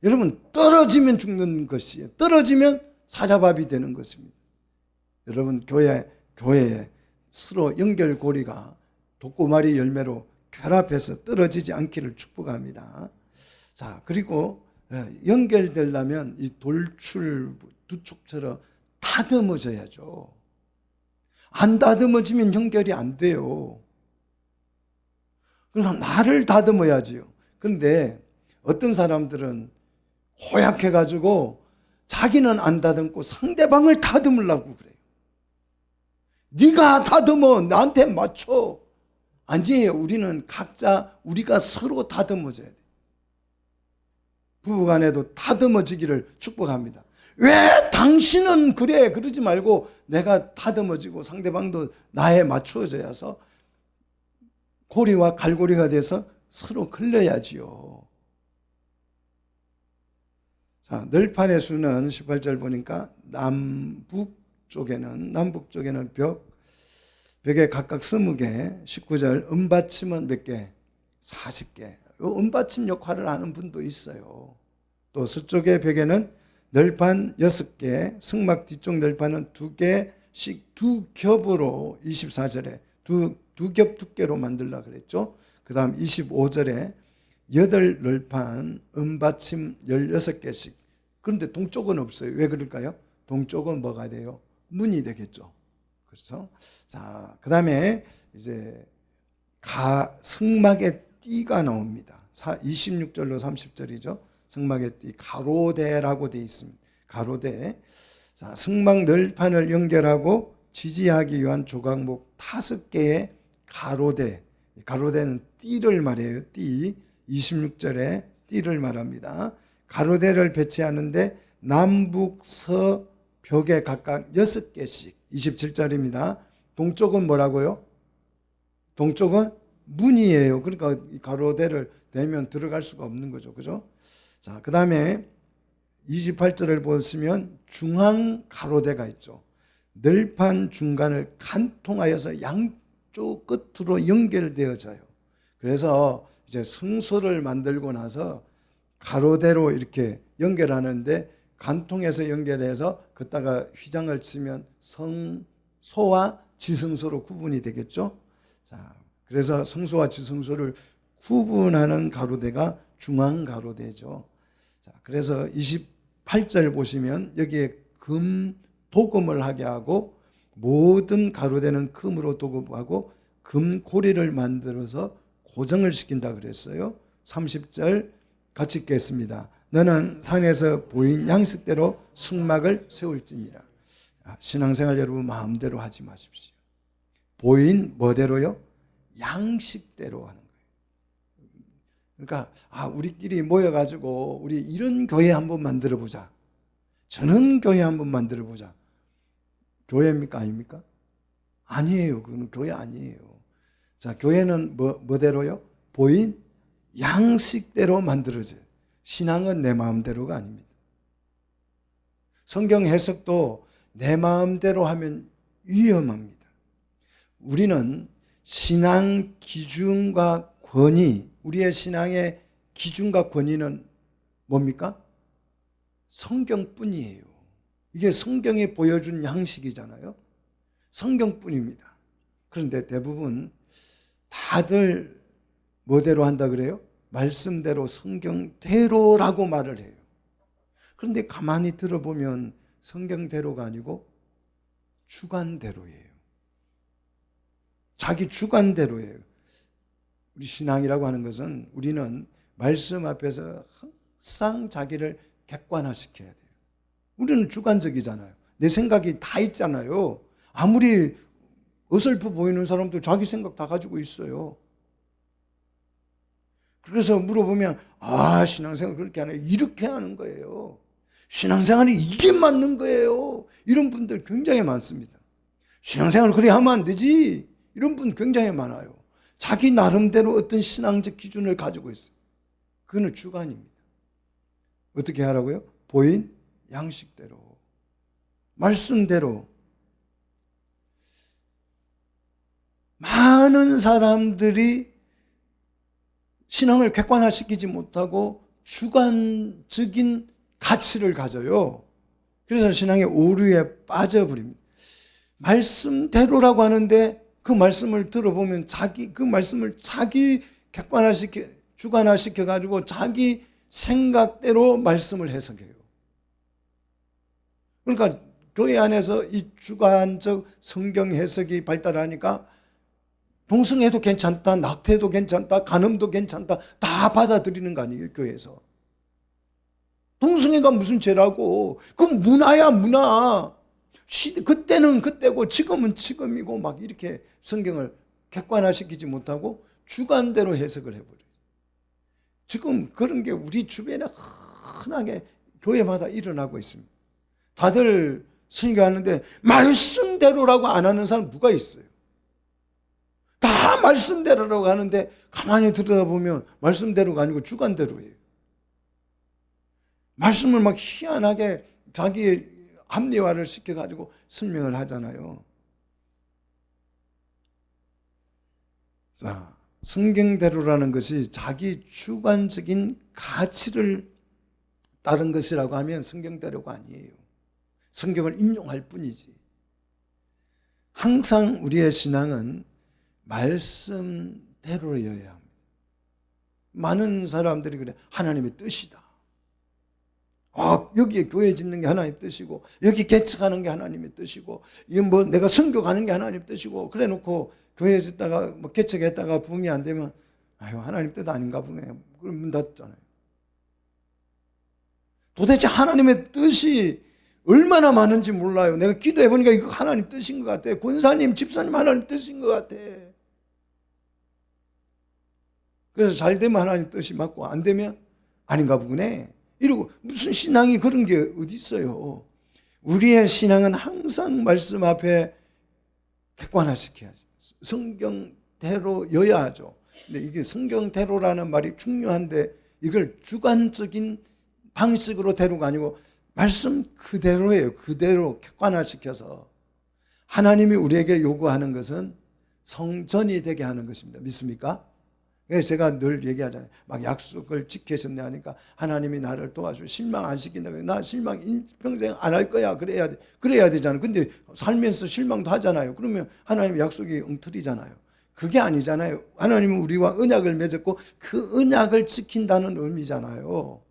여러분, 떨어지면 죽는 것이에요. 떨어지면 사자밥이 되는 것입니다. 여러분, 교회에 서로 연결고리가 독고마리 열매로 결합해서 떨어지지 않기를 축복합니다. 자, 그리고 연결되려면 이 돌출 두 촉처럼 다듬어져야죠. 안 다듬어지면 연결이 안 돼요. 그러니까 나를 다듬어야지요. 그런데 어떤 사람들은 호약해가지고 자기는 안 다듬고 상대방을 다듬으려고 그래요. 네가 다듬어, 나한테 맞춰. 아니에요. 우리는 각자 우리가 서로 다듬어져야 돼. 부부간에도 다듬어지기를 축복합니다. 왜 당신은 그래? 그러지 말고 내가 다듬어지고 상대방도 나에 맞추어져야 해서 고리와 갈고리가 돼서 서로 걸려야지요. 자, 널판의 수는 18절 보니까 남북 쪽에는 벽 벽에 각각 20개, 19절 은받침은 몇 개? 40개. 은받침 역할을 하는 분도 있어요. 또 서쪽의 벽에는 널판 6개, 승막 뒤쪽 널판은 2개씩 두 겹으로 24절에 두 겹 두께로 만들라 그랬죠. 그 다음 25절에 8널판 은받침 16개씩. 그런데 동쪽은 없어요. 왜 그럴까요? 동쪽은 뭐가 돼요? 문이 되겠죠. 그렇죠? 자, 그 다음에 이제 승막의 띠가 나옵니다. 26절로 30절이죠. 승막의 띠, 가로대라고 되어 있습니다. 가로대. 자, 승막 널판을 연결하고 지지하기 위한 조각목 5개의 가로대. 가로대는 띠를 말해요. 띠. 26절에 띠를 말합니다. 가로대를 배치하는데 남북 서 벽에 각각 6개씩. 27절입니다. 동쪽은 뭐라고요? 동쪽은 문이에요. 그러니까 이 가로대를 대면 들어갈 수가 없는 거죠. 그죠? 자, 그 다음에 28절을 보시면 중앙 가로대가 있죠. 널판 중간을 간통하여서 양쪽 끝으로 연결되어져요. 그래서 이제 성소를 만들고 나서 가로대로 이렇게 연결하는데 간통해서 연결해서 걷다가 휘장을 치면 성소와 지성소로 구분이 되겠죠. 자, 그래서 성소와 지성소를 구분하는 가로대가 중앙 가로대죠. 자, 그래서 28절 보시면 여기에 도금을 하게 하고 모든 가로대는 금으로 도금하고 금고리를 만들어서 고정을 시킨다 그랬어요. 30절 같이 읽겠습니다. 너는 산에서 보인 양식대로 승막을 세울지니라. 신앙생활 여러분 마음대로 하지 마십시오. 보인 뭐대로요? 양식대로 하는 거예요. 그러니까 우리끼리 모여가지고 우리 이런 교회 한번 만들어 보자. 저는 교회 한번 만들어 보자. 교회입니까? 아닙니까? 아니에요. 그건 교회 아니에요. 자, 교회는 뭐대로요? 보인 양식대로 만들어져요. 신앙은 내 마음대로가 아닙니다. 성경 해석도 내 마음대로 하면 위험합니다. 우리는 신앙 기준과 권위, 우리의 신앙의 기준과 권위는 뭡니까? 성경뿐이에요. 이게 성경이 보여준 양식이잖아요. 성경뿐입니다. 그런데 대부분 다들 뭐대로 한다 그래요? 말씀대로 성경대로라고 말을 해요. 그런데 가만히 들어보면 성경대로가 아니고 주관대로예요. 자기 주관대로예요. 우리 신앙이라고 하는 것은 우리는 말씀 앞에서 항상 자기를 객관화시켜야 돼요. 우리는 주관적이잖아요. 내 생각이 다 있잖아요. 아무리 어설프 보이는 사람도 자기 생각 다 가지고 있어요. 그래서 물어보면 신앙생활 그렇게 하네. 이렇게 하는 거예요. 신앙생활이 이게 맞는 거예요. 이런 분들 굉장히 많습니다. 신앙생활 그래 하면 안 되지. 이런 분 굉장히 많아요. 자기 나름대로 어떤 신앙적 기준을 가지고 있어요. 그거는 주관입니다. 어떻게 하라고요? 보인 양식대로, 말씀대로. 많은 사람들이 신앙을 객관화시키지 못하고 주관적인 가치를 가져요. 그래서 신앙의 오류에 빠져버립니다. 말씀대로라고 하는데 그 말씀을 들어보면 그 말씀을 자기 주관화시켜 가지고 자기 생각대로 말씀을 해석해요. 그러니까 교회 안에서 이 주관적 성경 해석이 발달하니까 동성애도 괜찮다, 낙태도 괜찮다, 간음도 괜찮다 다 받아들이는 거 아니에요, 교회에서. 동성애가 무슨 죄라고. 그건 문화야, 문화. 그때는 그때고 지금은 지금이고 막 이렇게 성경을 객관화시키지 못하고 주관대로 해석을 해버려요. 지금 그런 게 우리 주변에 흔하게 교회마다 일어나고 있습니다. 다들 설교하는데 말씀대로라고 안 하는 사람 누가 있어요? 다 말씀대로라고 하는데 가만히 들여다보면 말씀대로가 아니고 주관대로예요. 말씀을 막 희한하게 자기 합리화를 시켜가지고 설명을 하잖아요. 자, 성경대로라는 것이 자기 주관적인 가치를 따른 것이라고 하면 성경대로가 아니에요. 성경을 인용할 뿐이지. 항상 우리의 신앙은 말씀대로여야 합니다. 많은 사람들이 그래, 하나님의 뜻이다. 여기에 교회 짓는 게 하나님의 뜻이고, 여기 개척하는 게 하나님의 뜻이고, 이건 뭐 내가 선교 가는 게 하나님의 뜻이고, 그래 놓고 교회 짓다가 뭐 개척했다가 부흥이 안 되면 하나님 뜻 아닌가 보네. 그럼 문 닫잖아요. 도대체 하나님의 뜻이 얼마나 많은지 몰라요. 내가 기도해 보니까 이거 하나님 뜻인 것 같아. 권사님, 집사님 하나님 뜻인 것 같아. 그래서 잘 되면 하나님 뜻이 맞고 안 되면 아닌가 보네. 이러고 무슨 신앙이 그런 게 어디 있어요. 우리의 신앙은 항상 말씀 앞에 객관화시켜야죠. 성경대로여야 하죠. 근데 이게 성경대로라는 말이 중요한데 이걸 주관적인 방식으로 대로가 아니고 말씀 그대로예요. 그대로 객관화시켜서 하나님이 우리에게 요구하는 것은 성전이 되게 하는 것입니다. 믿습니까? 그래서 제가 늘 얘기하잖아요. 막 약속을 지키셨네 하니까 하나님이 나를 도와줘. 실망 안 시킨다. 나 실망 평생 안 할 거야. 그래야 되잖아요. 근데 살면서 실망도 하잖아요. 그러면 하나님의 약속이 엉터리잖아요. 그게 아니잖아요. 하나님은 우리와 언약을 맺었고 그 언약을 지킨다는 의미잖아요.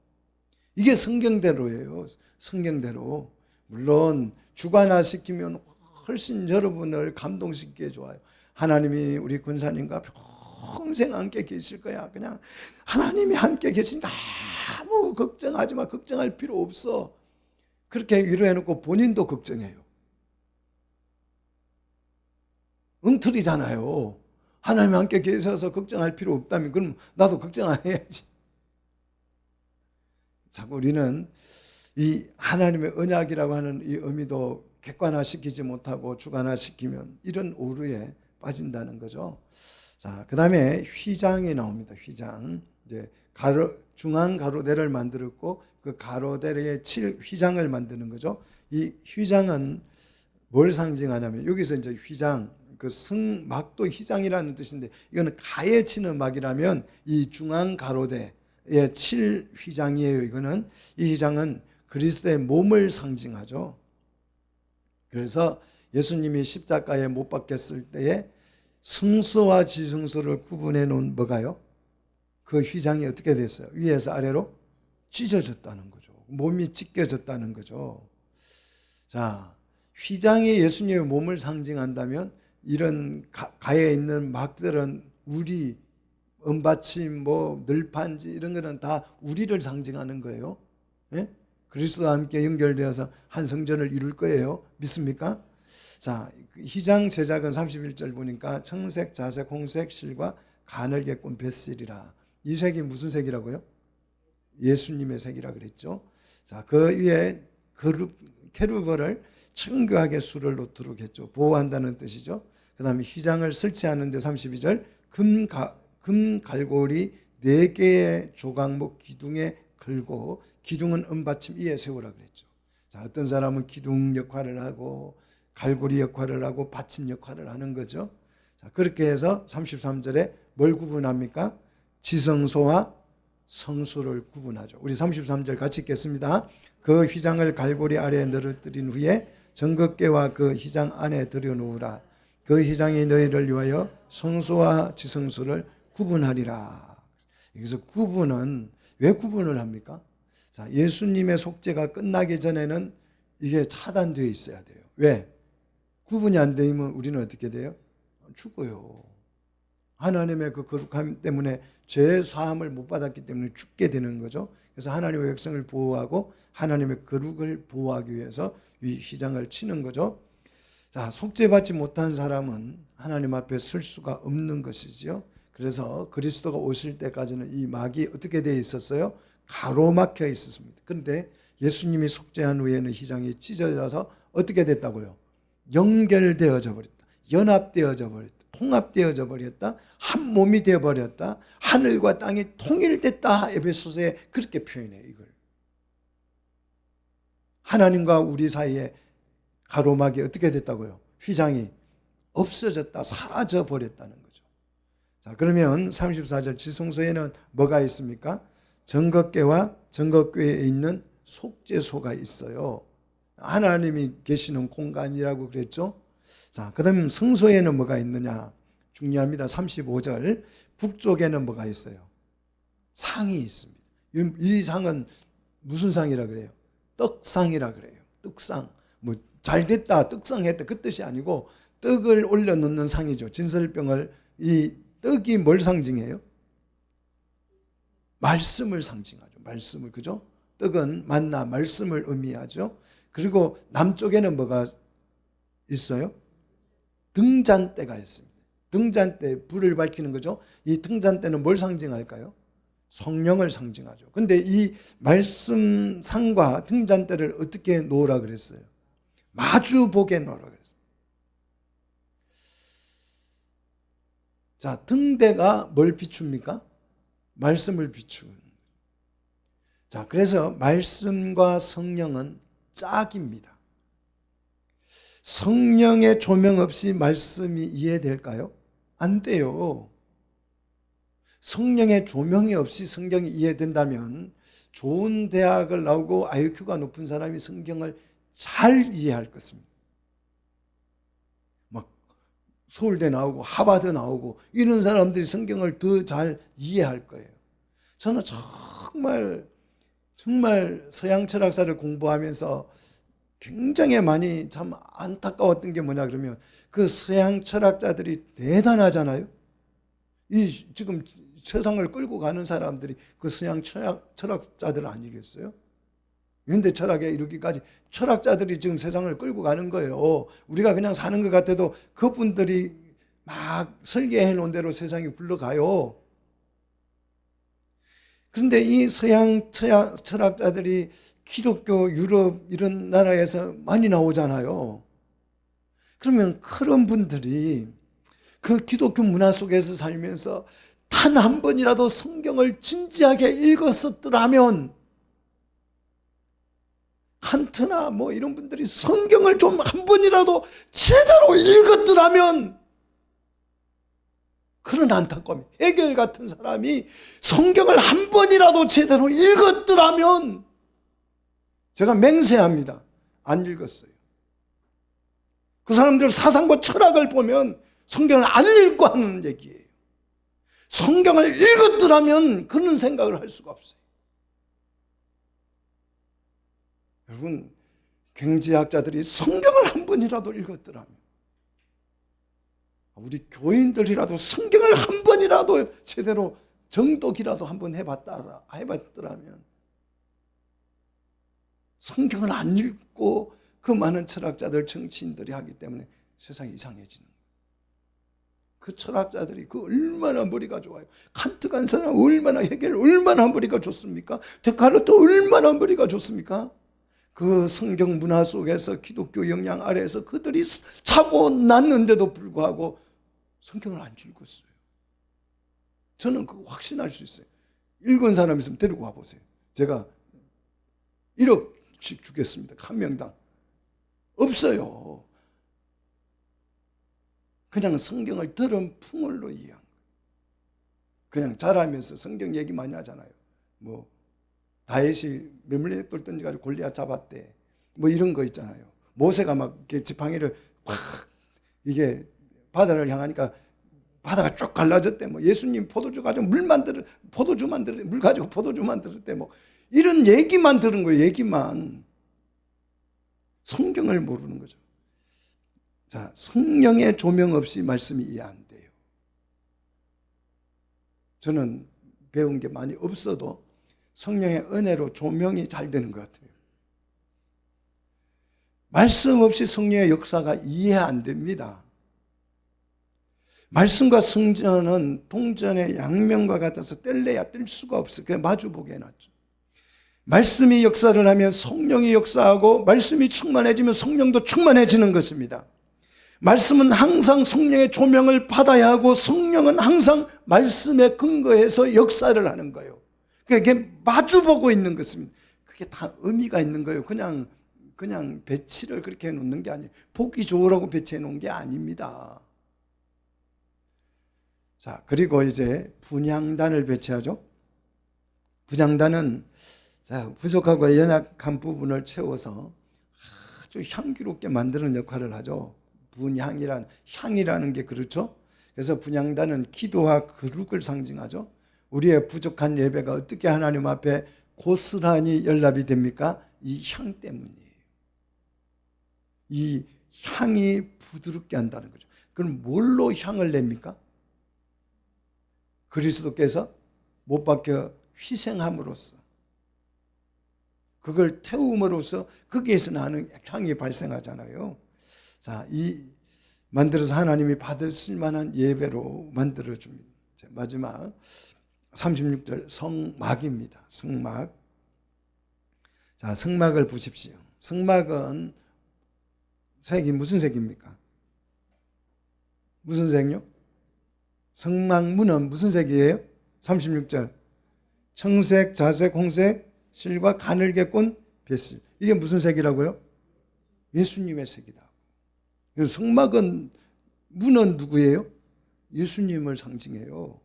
이게 성경대로예요. 성경대로. 물론 주관화시키면 훨씬 여러분을 감동시키게 좋아요. 하나님이 우리 권사님과 평생 함께 계실 거야. 그냥 하나님이 함께 계시니까 아무 걱정하지 마. 걱정할 필요 없어. 그렇게 위로해놓고 본인도 걱정해요. 엉터리잖아요. 하나님 함께 계셔서 걱정할 필요 없다면 그럼 나도 걱정 안 해야지. 자꾸 우리는 이 하나님의 언약이라고 하는 이 의미도 객관화시키지 못하고 주관화시키면 이런 오류에 빠진다는 거죠. 자, 그 다음에 휘장이 나옵니다. 휘장. 이제 중앙 가로대를 만들었고 그 가로대에 칠 휘장을 만드는 거죠. 이 휘장은 뭘 상징하냐면 여기서 이제 휘장, 그 막도 휘장이라는 뜻인데 이거는 가에 치는 막이라면 이 중앙 가로대에 칠 휘장이에요. 이거는 이 휘장은 그리스도의 몸을 상징하죠. 그래서 예수님이 십자가에 못 박혔을 때에 성소와 지성소를 구분해 놓은 뭐가요? 그 휘장이 어떻게 됐어요? 위에서 아래로 찢어졌다는 거죠. 몸이 찢겨졌다는 거죠. 자, 휘장이 예수님의 몸을 상징한다면 이런 가에 있는 막들은 우리, 은받침, 늘판지 이런 거는 다 우리를 상징하는 거예요. 예? 그리스도와 함께 연결되어서 한 성전을 이룰 거예요. 믿습니까? 자, 휘장 제작은 31절 보니까 청색, 자색, 홍색, 실과 가늘게 꾼 벳실이라. 이 색이 무슨 색이라고요? 예수님의 색이라 그랬죠. 자, 그 위에 케루브를 청교하게 수를 놓도록 했죠. 보호한다는 뜻이죠. 그 다음에 휘장을 설치하는데 32절 금 갈고리 4개의 조각목 기둥에 걸고 기둥은 은받침 위에 세우라 그랬죠. 자, 어떤 사람은 기둥 역할을 하고 갈고리 역할을 하고 받침 역할을 하는 거죠. 자, 그렇게 해서 33절에 뭘 구분합니까? 지성소와 성소를 구분하죠. 우리 33절 같이 읽겠습니다. 그 휘장을 갈고리 아래에 늘어뜨린 후에 정극계와 그 휘장 안에 들여놓으라. 그 휘장이 너희를 위하여 성소와 지성소를 구분하리라. 여기서 구분은 왜 구분을 합니까? 자, 예수님의 속죄가 끝나기 전에는 이게 차단되어 있어야 돼요. 왜? 구분이 안 되면 우리는 어떻게 돼요? 죽어요. 하나님의 그 거룩함 때문에 죄 사함을 못 받았기 때문에 죽게 되는 거죠. 그래서 하나님의 백성을 보호하고 하나님의 거룩을 보호하기 위해서 이 휘장을 치는 거죠. 자, 속죄받지 못한 사람은 하나님 앞에 설 수가 없는 것이지요. 그래서 그리스도가 오실 때까지는 이 막이 어떻게 되어 있었어요? 가로막혀 있었습니다. 그런데 예수님이 속죄한 후에는 휘장이 찢어져서 어떻게 됐다고요? 연결되어져 버렸다. 연합되어져 버렸다. 통합되어져 버렸다. 한 몸이 되어 버렸다. 하늘과 땅이 통일됐다. 에베소서에 그렇게 표현해요. 이걸. 하나님과 우리 사이에 가로막이 어떻게 됐다고요? 휘장이 없어졌다. 사라져 버렸다는 거죠. 자, 그러면 34절 지성소에는 뭐가 있습니까? 정겉궤와 정겉궤에 있는 속죄소가 있어요. 하나님이 계시는 공간이라고 그랬죠. 자, 그다음 성소에는 뭐가 있느냐? 중요합니다. 35절 북쪽에는 뭐가 있어요? 상이 있습니다. 이 상은 무슨 상이라 그래요? 떡상이라 그래요. 떡상. 뭐 잘됐다, 떡상했다 그 뜻이 아니고 떡을 올려놓는 상이죠. 진설병을, 이 떡이 뭘 상징해요? 말씀을 상징하죠. 말씀을, 그죠? 떡은 만나, 말씀을 의미하죠. 그리고 남쪽에는 뭐가 있어요? 등잔대가 있습니다. 등잔대, 불을 밝히는 거죠. 이 등잔대는 뭘 상징할까요? 성령을 상징하죠. 근데 이 말씀상과 등잔대를 어떻게 놓으라 그랬어요? 마주보게 놓으라 그랬어요. 자, 등대가 뭘 비춥니까? 말씀을 비추는. 자, 그래서 말씀과 성령은 짝입니다. 성령의 조명 없이 말씀이 이해될까요? 안 돼요. 성령의 조명이 없이 성경이 이해된다면 좋은 대학을 나오고 IQ가 높은 사람이 성경을 잘 이해할 것입니다. 막 서울대 나오고 하버드 나오고 이런 사람들이 성경을 더 잘 이해할 거예요. 저는 정말 서양 철학사를 공부하면서 굉장히 많이 참 안타까웠던 게 뭐냐 그러면 그 서양 철학자들이 대단하잖아요. 이 지금 세상을 끌고 가는 사람들이 그 서양 철학자들 아니겠어요? 현대 철학에 이르기까지 철학자들이 지금 세상을 끌고 가는 거예요. 우리가 그냥 사는 것 같아도 그분들이 막 설계해 놓은 대로 세상이 굴러가요. 그런데 이 서양 철학자들이 기독교, 유럽 이런 나라에서 많이 나오잖아요. 그러면 그런 분들이 그 기독교 문화 속에서 살면서 단 한 번이라도 성경을 진지하게 읽었었더라면, 칸트나 뭐 이런 분들이 성경을 좀 한 번이라도 제대로 읽었더라면, 그런 안타까움이, 헤겔 같은 사람이 성경을 한 번이라도 제대로 읽었더라면, 제가 맹세합니다. 안 읽었어요. 그 사람들 사상과 철학을 보면 성경을 안 읽고 하는 얘기예요. 성경을 읽었더라면 그런 생각을 할 수가 없어요. 여러분, 경제학자들이 성경을 한 번이라도 읽었더라면, 우리 교인들이라도 성경을 한 번이라도 제대로 정독이라도 한번 해봤더라면, 성경을 안 읽고 그 많은 철학자들, 정치인들이 하기 때문에 세상이 이상해지는 거예요. 그 철학자들이 그 얼마나 머리가 좋아요. 칸트 간 사람 얼마나, 헤겔 얼마나 머리가 좋습니까? 데카르트 얼마나 머리가 좋습니까? 그 성경 문화 속에서 기독교 영향 아래에서 그들이 차고 났는데도 불구하고 성경을 안 읽었어요. 저는 그거 확신할 수 있어요. 읽은 사람 있으면 데리고 와보세요. 제가 1억씩 주겠습니다. 한 명당. 없어요. 그냥 성경을 들은 풍월로 이해한 거예요. 그냥 자라면서 성경 얘기 많이 하잖아요. 뭐 다윗이 메물레 똘 던져가지고 골리앗 잡았대. 뭐 이런 거 있잖아요. 모세가 막 이렇게 지팡이를 확 이게 바다를 향하니까 바다가 쭉 갈라졌대. 뭐 예수님 포도주 가지고 물 가지고 포도주 만들었대. 뭐 이런 얘기만 들은 거예요. 얘기만. 성경을 모르는 거죠. 자, 성령의 조명 없이 말씀이 이해 안 돼요. 저는 배운 게 많이 없어도 성령의 은혜로 조명이 잘 되는 것 같아요. 말씀 없이 성령의 역사가 이해 안 됩니다. 말씀과 성전은 동전의 양면과 같아서 뗄래야 뗄 수가 없어요. 그냥 마주보게 해놨죠. 말씀이 역사를 하면 성령이 역사하고, 말씀이 충만해지면 성령도 충만해지는 것입니다. 말씀은 항상 성령의 조명을 받아야 하고, 성령은 항상 말씀에 근거해서 역사를 하는 거예요. 그게 마주보고 있는 것입니다. 그게 다 의미가 있는 거예요. 그냥 배치를 그렇게 해놓는 게 아니에요. 보기 좋으라고 배치해 놓은 게 아닙니다. 자, 그리고 이제 분향단을 배치하죠. 분향단은 자, 부족하고 연약한 부분을 채워서 아주 향기롭게 만드는 역할을 하죠. 향이라는 게 그렇죠. 그래서 분향단은 기도와 거룩을 상징하죠. 우리의 부족한 예배가 어떻게 하나님 앞에 고스란히 연락이 됩니까? 이 향 때문이에요. 이 향이 부드럽게 한다는 거죠. 그럼 뭘로 향을 냅니까? 그리스도께서 못 박혀 희생함으로써, 그걸 태움으로써 거기에서 나는 향이 발생하잖아요. 자, 이 만들어서 하나님이 받으실 만한 예배로 만들어줍니다. 자, 마지막 36절 성막입니다. 성막. 자, 성막을 보십시오. 성막은 색이 무슨 색입니까? 무슨 색요? 성막문은 무슨 색이에요? 36절 청색, 자색, 홍색, 실과 가늘게 꼰 뱃실. 이게 무슨 색이라고요? 예수님의 색이다. 성막은 문은 누구예요? 예수님을 상징해요.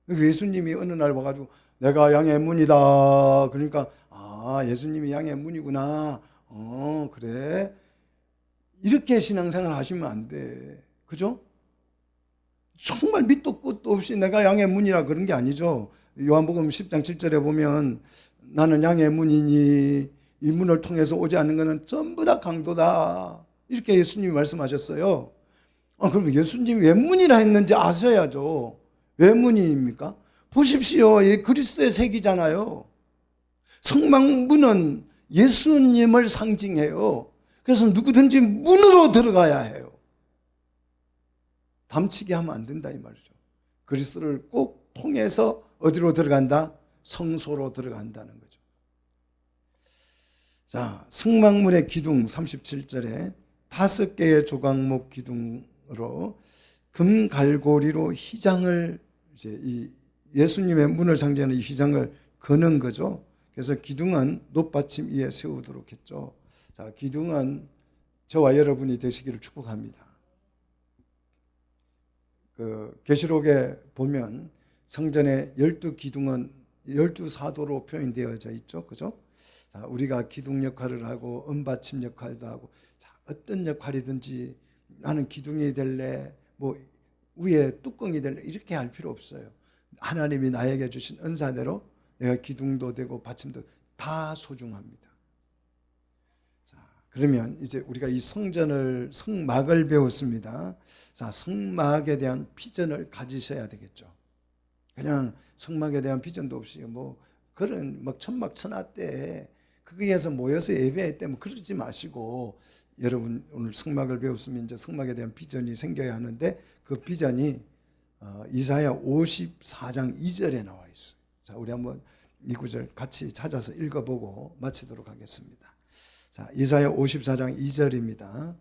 예수님이 어느 날 와가지고 내가 양의 문이다. 그러니까 예수님이 양의 문이구나. 그래. 이렇게 신앙생활 하시면 안 돼. 그죠? 정말 밑도 끝도 없이 내가 양의 문이라 그런 게 아니죠. 요한복음 10장 7절에 보면 나는 양의 문이니 이 문을 통해서 오지 않는 것은 전부 다 강도다. 이렇게 예수님이 말씀하셨어요. 그럼 예수님이 왜 문이라 했는지 아셔야죠. 왜 문입니까? 보십시오. 이 그리스도의 색이잖아요. 성막문은 예수님을 상징해요. 그래서 누구든지 문으로 들어가야 해요. 담치게 하면 안 된다 이 말이죠. 그리스도를 꼭 통해서 어디로 들어간다? 성소로 들어간다는 거죠. 자, 성막문의 기둥 37절에 5개의 조각목 기둥으로 금갈고리로 휘장을 이제 이 예수님의 문을 상징하는 이 휘장을 거는 거죠. 그래서 기둥은 높받침 위에 세우도록 했죠. 자, 기둥은 저와 여러분이 되시기를 축복합니다. 그 계시록에 보면 성전의 12기둥은 12사도로 표현되어져 있죠. 그죠? 자, 우리가 기둥 역할을 하고 은받침 역할도 하고, 자, 어떤 역할이든지 나는 기둥이 될래, 뭐 위에 뚜껑이 될래, 이렇게 할 필요 없어요. 하나님이 나에게 주신 은사대로 내가 기둥도 되고 받침도 다 소중합니다. 자, 그러면 이제 우리가 이 성막을 배웠습니다. 자, 성막에 대한 비전을 가지셔야 되겠죠. 그냥 성막에 대한 비전도 없이 뭐 그런 막 천막천하 때 거기에서 모여서 예배했대 뭐 그러지 마시고, 여러분 오늘 성막을 배웠으면 이제 성막에 대한 비전이 생겨야 하는데 그 비전이 이사야 54장 2절에 나와 있어요. 자, 우리 한번 이 구절 같이 찾아서 읽어보고 마치도록 하겠습니다. 자, 이사야 54장 2절입니다.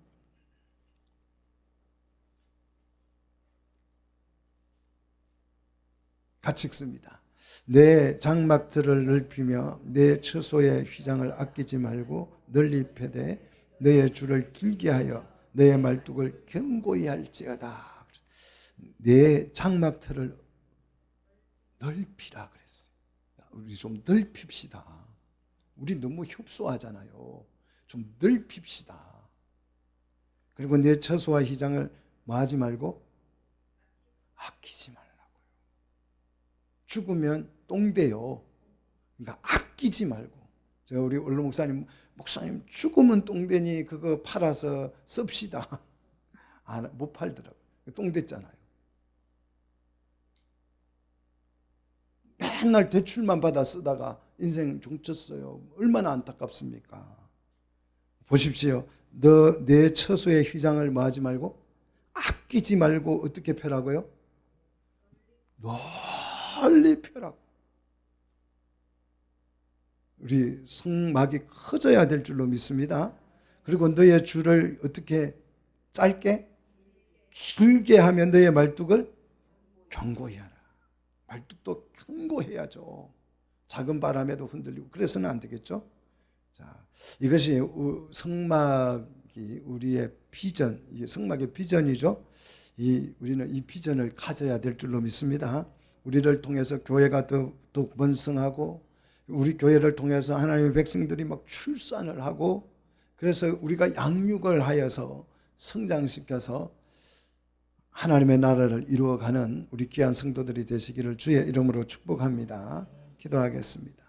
같이 읽습니다. 내 장막들을 넓히며 내 처소의 휘장을 아끼지 말고 널리 펴되 너의 줄을 길게 하여 너의 말뚝을 견고히 할지어다. 내 장막들을 넓히라 그랬어요. 우리 좀 넓힙시다. 우리 너무 협소하잖아요. 좀 넓힙시다. 그리고 내 처소와 휘장을 뭐 하지 말고 아끼지 말라고요. 죽으면 똥돼요. 그러니까 아끼지 말고. 제가 우리 원로 목사님 죽으면 똥되니 그거 팔아서 씁시다. 못 팔더라고요. 똥됐잖아요. 맨날 대출만 받아 쓰다가 인생 종쳤어요. 얼마나 안타깝습니까? 보십시오. 내 처소의 휘장을 뭐 하지 말고 아끼지 말고 어떻게 펴라고요? 널리 펴라고. 우리 성막이 커져야 될 줄로 믿습니다. 그리고 너의 줄을 어떻게 짧게 길게 하면 너의 말뚝을 견고히 하라. 말뚝도 견고해야죠. 작은 바람에도 흔들리고 그래서는 안 되겠죠. 자, 이것이 성막이 우리의 비전, 이게 성막의 비전이죠. 우리는 이 비전을 가져야 될 줄로 믿습니다. 우리를 통해서 교회가 더욱 번성하고 우리 교회를 통해서 하나님의 백성들이 막 출산을 하고 그래서 우리가 양육을 하여서 성장시켜서 하나님의 나라를 이루어가는 우리 귀한 성도들이 되시기를 주의 이름으로 축복합니다. 기도하겠습니다.